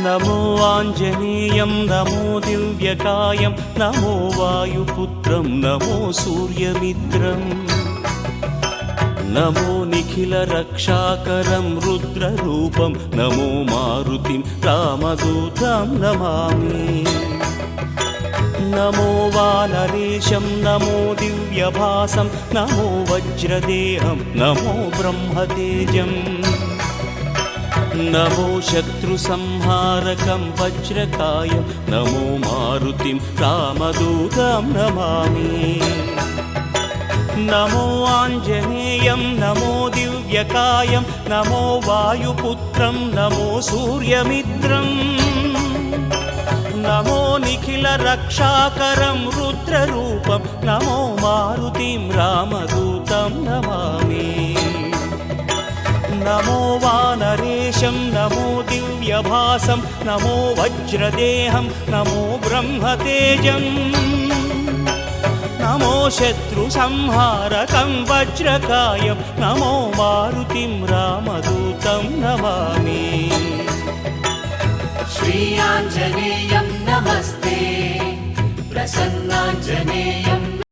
नमो आञ्जनेयं नमो दिव्यकायं नमो वायुपुत्रं नमो सूर्यमित्रम् नमो निखिलरक्षाकरं रुद्ररूपं नमो मारुतिं रामदूतं नमामि नमो वानरेशं नमो दिव्यभासं नमो वज्रदेहं नमो ब्रह्मतेजम् नमो शत्रुसंहारकं वज्रकायं नमो मारुतिं रामदूतं नमामि नमो आञ्जनेयं नमो दिव्यकायं नमो वायुपुत्रं नमो सूर्यमित्रम् नमो निखिलरक्षाकरं रुद्ररूपं नमो मारुतिं रामदूतं नमामि नमो वानरेशं नमो दिव्यभासं नमो वज्रदेहं नमो ब्रह्मतेजम् नमो शत्रुसंहारकं वज्रकायं नमो मारुतिं रामदूतं नमामि श्री आञ्जनेयं नमस्ते प्रसन्नाञ्जनेय